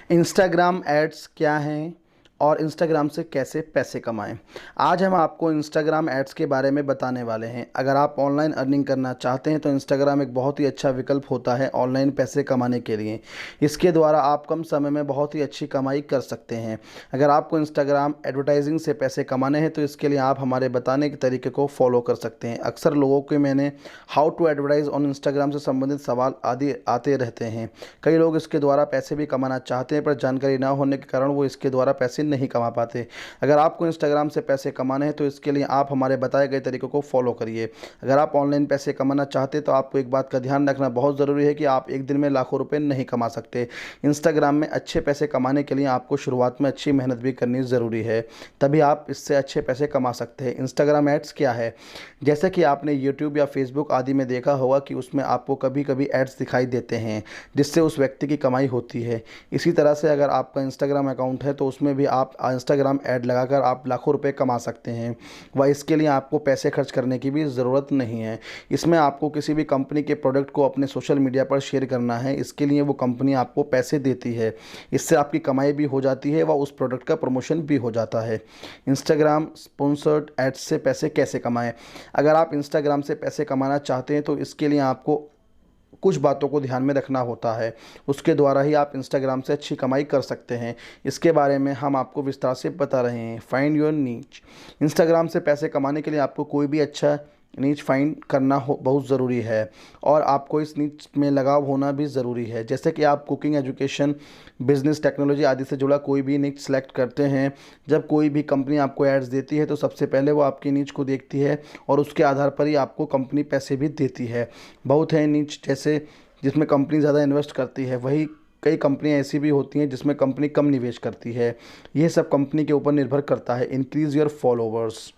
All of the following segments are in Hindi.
इंस्टाग्राम एड्स क्या हैं और इंस्टाग्राम से कैसे पैसे कमाएं। आज हम आपको इंस्टाग्राम एड्स के बारे में बताने वाले हैं। अगर आप ऑनलाइन अर्निंग करना चाहते हैं तो इंस्टाग्राम एक बहुत ही अच्छा विकल्प होता है ऑनलाइन पैसे कमाने के लिए। इसके द्वारा आप कम समय में बहुत ही अच्छी कमाई कर सकते हैं। अगर आपको इंस्टाग्राम एडवर्टाइजिंग से पैसे कमाने हैं तो इसके लिए आप हमारे बताने के तरीके को फॉलो कर सकते हैं। अक्सर लोगों के मैंने how to advertise on Instagram से संबंधित सवाल आदि आते रहते हैं। कई लोग इसके द्वारा पैसे भी कमाना चाहते हैं पर जानकारी ना होने के कारण वो इसके द्वारा पैसे नहीं कमा पाते। अगर आपको इंस्टाग्राम से पैसे कमाने हैं तो इसके लिए आप हमारे बताए गए तरीकों को फॉलो करिए। अगर आप ऑनलाइन पैसे कमाना चाहते हैं तो आपको एक बात का ध्यान रखना बहुत ज़रूरी है कि आप एक दिन में लाखों रुपए नहीं कमा सकते। इंस्टाग्राम में अच्छे पैसे कमाने के लिए आपको शुरुआत में अच्छी मेहनत भी करनी ज़रूरी है, तभी आप इससे अच्छे पैसे कमा सकते हैं। इंस्टाग्राम एड्स क्या है? जैसे कि आपने यूट्यूब या फेसबुक आदि में देखा होगा कि उसमें आपको कभी कभी एड्स दिखाई देते हैं जिससे उस व्यक्ति की कमाई होती है। इसी तरह से अगर आपका इंस्टाग्राम अकाउंट है तो उसमें भी आप इंस्टाग्राम ऐड लगाकर आप लाखों रुपए कमा सकते हैं। व इसके लिए आपको पैसे खर्च करने की भी ज़रूरत नहीं है। इसमें आपको किसी भी कंपनी के प्रोडक्ट को अपने सोशल मीडिया पर शेयर करना है, इसके लिए वो कंपनी आपको पैसे देती है। इससे आपकी कमाई भी हो जाती है व उस प्रोडक्ट का प्रमोशन भी हो जाता है। इंस्टाग्राम स्पॉन्सर्ड एड्स से पैसे कैसे कमाएं? अगर आप इंस्टाग्राम से पैसे कमाना चाहते हैं तो इसके लिए आपको कुछ बातों को ध्यान में रखना होता है। उसके द्वारा ही आप इंस्टाग्राम से अच्छी कमाई कर सकते हैं। इसके बारे में हम आपको विस्तार से बता रहे हैं। फाइंड योर नीच। इंस्टाग्राम से पैसे कमाने के लिए आपको कोई भी अच्छा नीच फाइंड करना हो बहुत ज़रूरी है और आपको इस नीच में लगाव होना भी ज़रूरी है। जैसे कि आप कुकिंग, एजुकेशन, बिजनेस, टेक्नोलॉजी आदि से जुड़ा कोई भी नीच सेलेक्ट करते हैं। जब कोई भी कंपनी आपको एड्स देती है तो सबसे पहले वो आपकी नीच को देखती है और उसके आधार पर ही आपको कंपनी पैसे भी देती है। बहुत है नीच जैसे जिसमें कंपनी ज़्यादा इन्वेस्ट करती है, वही कई कंपनियां ऐसी भी होती हैं जिसमें कंपनी कम निवेश करती है। यह सब कंपनी के ऊपर निर्भर करता है। Increase your followers.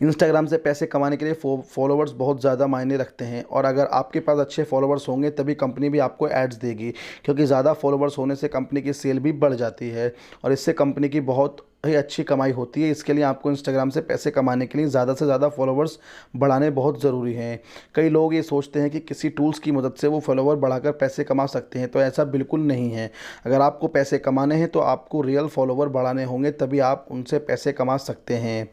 इंस्टाग्राम से पैसे कमाने के लिए फॉलोवर्स बहुत ज़्यादा मायने रखते हैं और अगर आपके पास अच्छे फॉलोवर्स होंगे तभी कंपनी भी आपको एड्स देगी, क्योंकि ज़्यादा फॉलोवर्स होने से कंपनी की सेल भी बढ़ जाती है और इससे कंपनी की बहुत ही अच्छी कमाई होती है। इसके लिए आपको इंस्टाग्राम से पैसे कमाने के लिए ज़्यादा से ज़्यादा फॉलोवर्स बढ़ाने बहुत ज़रूरी हैं। कई लोग ये सोचते हैं कि किसी टूल्स की मदद से वो फॉलोवर बढ़ाकर पैसे कमा सकते हैं, तो ऐसा बिल्कुल नहीं है। अगर आपको पैसे कमाने हैं तो आपको रियल फॉलोवर बढ़ाने होंगे, तभी आप उनसे पैसे कमा सकते हैं।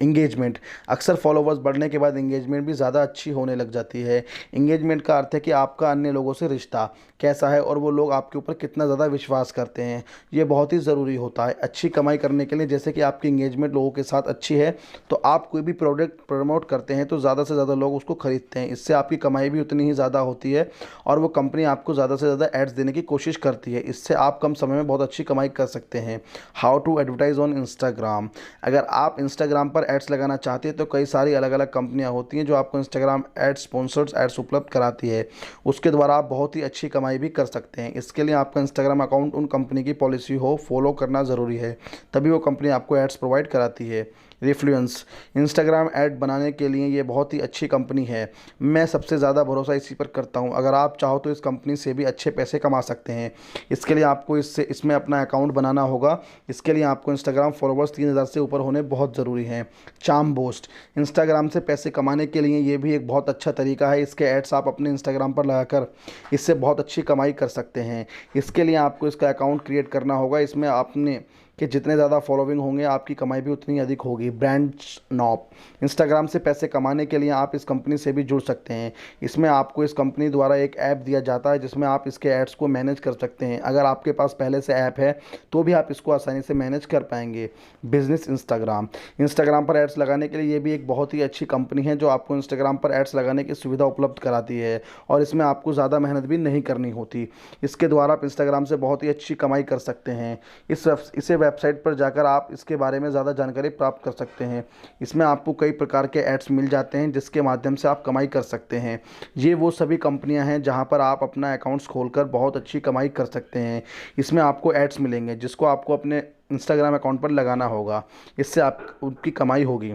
इंगेजमेंट। अक्सर फॉलोवर्स बढ़ने के बाद इंगेजमेंट भी ज़्यादा अच्छी होने लग जाती है। इंगेजमेंट का अर्थ है कि आपका अन्य लोगों से रिश्ता कैसा है और वो लोग आपके ऊपर कितना ज़्यादा विश्वास करते हैं। ये बहुत ही ज़रूरी होता है अच्छी कमाई करने के लिए। जैसे कि आपकी इंगेजमेंट लोगों के साथ अच्छी है तो आप कोई भी प्रोडक्ट प्रमोट करते हैं तो ज़्यादा से ज़्यादा लोग उसको खरीदते हैं। इससे आपकी कमाई भी उतनी ही ज़्यादा होती है और वो कंपनी आपको ज़्यादा से ज़्यादा एड्स देने की कोशिश करती है। इससे आप कम समय में बहुत अच्छी कमाई कर सकते हैं। How to advertise on Instagram. अगर आप इंस्टाग्राम पर एड्स लगाना चाहते हैं तो कई सारी अलग अलग कंपनियां होती हैं जो आपको इंस्टाग्राम एड्स, स्पॉन्सर्ड एड्स उपलब्ध कराती है। उसके द्वारा आप बहुत ही अच्छी कमाई भी कर सकते हैं। इसके लिए आपका इंस्टाग्राम अकाउंट उन कंपनी की पॉलिसी हो फॉलो करना ज़रूरी है, तभी वो कंपनी आपको एड्स प्रोवाइड कराती है। रिफ्लुएंस। इंस्टाग्राम ऐड बनाने के लिए ये बहुत ही अच्छी कंपनी है। मैं सबसे ज़्यादा भरोसा इसी पर करता हूँ। अगर आप चाहो तो इस कंपनी से भी अच्छे पैसे कमा सकते हैं। इसके लिए आपको इसमें अपना अकाउंट बनाना होगा। इसके लिए आपको इंस्टाग्राम फॉलोवर्स 3000 से ऊपर होने बहुत ज़रूरी हैं। Charm boost. इंस्टाग्राम से पैसे कमाने के लिए ये भी एक बहुत अच्छा तरीका है। इसके एड्स आप अपने इंस्टाग्राम पर लगाकर इससे बहुत अच्छी कमाई कर सकते हैं। इसके लिए आपको इसका अकाउंट क्रिएट करना होगा। इसमें आपने कि जितने ज़्यादा फॉलोइंग होंगे आपकी कमाई भी उतनी अधिक होगी। ब्रांड स्नॉप। इंस्टाग्राम से पैसे कमाने के लिए आप इस कंपनी से भी जुड़ सकते हैं। इसमें आपको इस कंपनी द्वारा एक ऐप दिया जाता है जिसमें आप इसके एड्स को मैनेज कर सकते हैं। अगर आपके पास पहले से ऐप है तो भी आप इसको आसानी से मैनेज कर पाएंगे। Business Instagram. इंस्टाग्राम पर एड्स लगाने के लिए ये भी एक बहुत ही अच्छी कंपनी है जो आपको इंस्टाग्राम पर एड्स लगाने की सुविधा उपलब्ध कराती है और इसमें आपको ज़्यादा मेहनत भी नहीं करनी होती। इसके द्वारा आप इंस्टाग्राम से बहुत ही अच्छी कमाई कर सकते हैं। इसे वेबसाइट पर जाकर आप इसके बारे में ज़्यादा जानकारी प्राप्त कर सकते हैं। इसमें आपको कई प्रकार के एड्स मिल जाते हैं जिसके माध्यम से आप कमाई कर सकते हैं। ये वो सभी कंपनियां हैं जहां पर आप अपना अकाउंट्स खोलकर बहुत अच्छी कमाई कर सकते हैं। इसमें आपको एड्स मिलेंगे जिसको आपको अपने इंस्टाग्राम अकाउंट पर लगाना होगा। इससे आप उनकी कमाई होगी।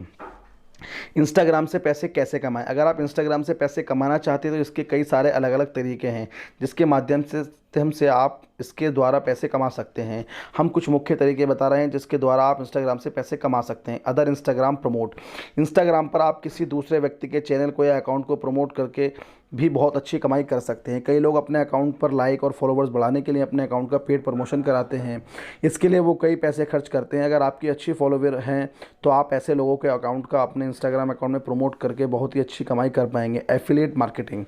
इंस्टाग्राम से पैसे कैसे कमाएं? अगर आप इंस्टाग्राम से पैसे कमाना चाहते हैं तो इसके कई सारे अलग अलग तरीके हैं जिसके माध्यम से आप इसके द्वारा पैसे कमा सकते हैं। हम कुछ मुख्य तरीके बता रहे हैं जिसके द्वारा आप इंस्टाग्राम से पैसे कमा सकते हैं। Other Instagram promote. इंस्टाग्राम पर आप किसी दूसरे व्यक्ति के चैनल को या अकाउंट को प्रमोट करके भी बहुत अच्छी कमाई कर सकते हैं। कई लोग अपने अकाउंट पर लाइक और फॉलोवर्स बढ़ाने के लिए अपने अकाउंट का पेड प्रमोशन कराते हैं। इसके लिए वो कई पैसे खर्च करते हैं। अगर आपकी अच्छी फॉलोवर हैं तो आप ऐसे लोगों के अकाउंट का अपने इंस्टाग्राम अकाउंट में प्रमोट करके बहुत ही अच्छी कमाई कर पाएंगे। एफिलिएट मार्केटिंग,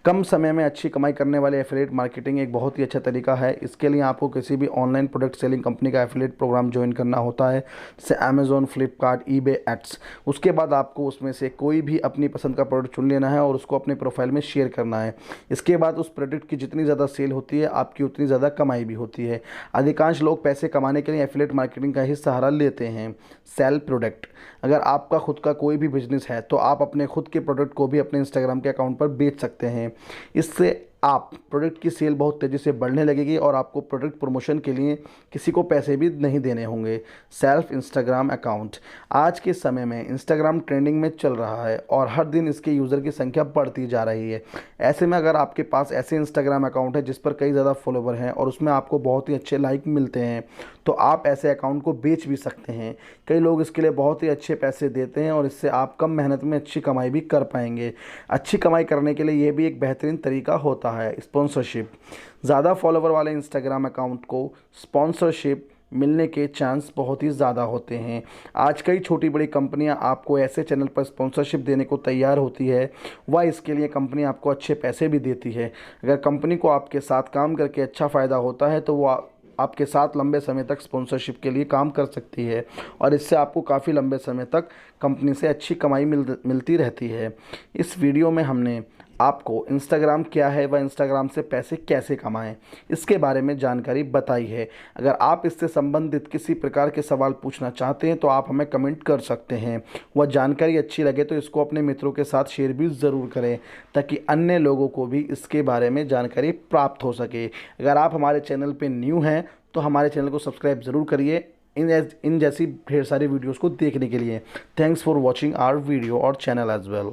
कम समय में अच्छी कमाई करने वाले एफिलिएट मार्केटिंग एक बहुत ही अच्छा तरीका है। इसके लिए आपको किसी भी ऑनलाइन प्रोडक्ट सेलिंग कंपनी का एफिलिएट प्रोग्राम ज्वाइन करना होता है, जैसे अमेजोन, फ्लिपकार्ट, ईबे, एड्स। उसके बाद आपको उसमें से कोई भी अपनी पसंद का प्रोडक्ट चुन लेना है और उसको अपने प्रोफाइल में शेयर करना है। इसके बाद उस प्रोडक्ट की जितनी ज़्यादा सेल होती है आपकी उतनी ज़्यादा कमाई भी होती है। अधिकांश लोग पैसे कमाने के लिए एफिलिएट मार्केटिंग का ही सहारा लेते हैं। सेल प्रोडक्ट, अगर आपका खुद का कोई भी बिजनेस है तो आप अपने खुद के प्रोडक्ट को भी अपने इंस्टाग्राम के अकाउंट पर बेच सकते हैं। इससे आप प्रोडक्ट की सेल बहुत तेज़ी से बढ़ने लगेगी और आपको प्रोडक्ट प्रमोशन के लिए किसी को पैसे भी नहीं देने होंगे। सेल्फ इंस्टाग्राम अकाउंट, आज के समय में इंस्टाग्राम ट्रेंडिंग में चल रहा है और हर दिन इसके यूज़र की संख्या बढ़ती जा रही है। ऐसे में अगर आपके पास ऐसे इंस्टाग्राम अकाउंट है जिस पर कई ज़्यादा फॉलोवर हैं और उसमें आपको बहुत ही अच्छे लाइक मिलते हैं तो आप ऐसे अकाउंट को बेच भी सकते हैं। कई लोग इसके लिए बहुत ही अच्छे पैसे देते हैं और इससे आप कम मेहनत में अच्छी कमाई भी कर पाएंगे। अच्छी कमाई करने के लिए ये भी एक बेहतरीन तरीका होता है। स्पॉन्सरशिप, ज़्यादा फॉलोवर वाले इंस्टाग्राम अकाउंट को स्पॉन्सरशिप मिलने के चांस बहुत ही ज़्यादा होते हैं। आज कई छोटी बड़ी कंपनियां आपको ऐसे चैनल पर स्पॉन्सरशिप देने को तैयार होती है, वह इसके लिए कंपनी आपको अच्छे पैसे भी देती है। अगर कंपनी को आपके साथ काम करके अच्छा फ़ायदा होता है तो वो आपके साथ लंबे समय तक स्पॉन्सरशिप के लिए काम कर सकती है और इससे आपको काफ़ी लंबे समय तक कंपनी से अच्छी कमाई मिलती रहती है। इस वीडियो में हमने आपको इंस्टाग्राम क्या है व इंस्टाग्राम से पैसे कैसे कमाएं इसके बारे में जानकारी बताई है। अगर आप इससे संबंधित किसी प्रकार के सवाल पूछना चाहते हैं तो आप हमें कमेंट कर सकते हैं। वह जानकारी अच्छी लगे तो इसको अपने मित्रों के साथ शेयर भी ज़रूर करें ताकि अन्य लोगों को भी इसके बारे में जानकारी प्राप्त हो सके। अगर आप हमारे चैनल पर न्यू हैं तो हमारे चैनल को सब्सक्राइब ज़रूर करिए इन जैसी ढेर सारी वीडियोज़ को देखने के लिए। Thanks for watching our video और चैनल एज वेल।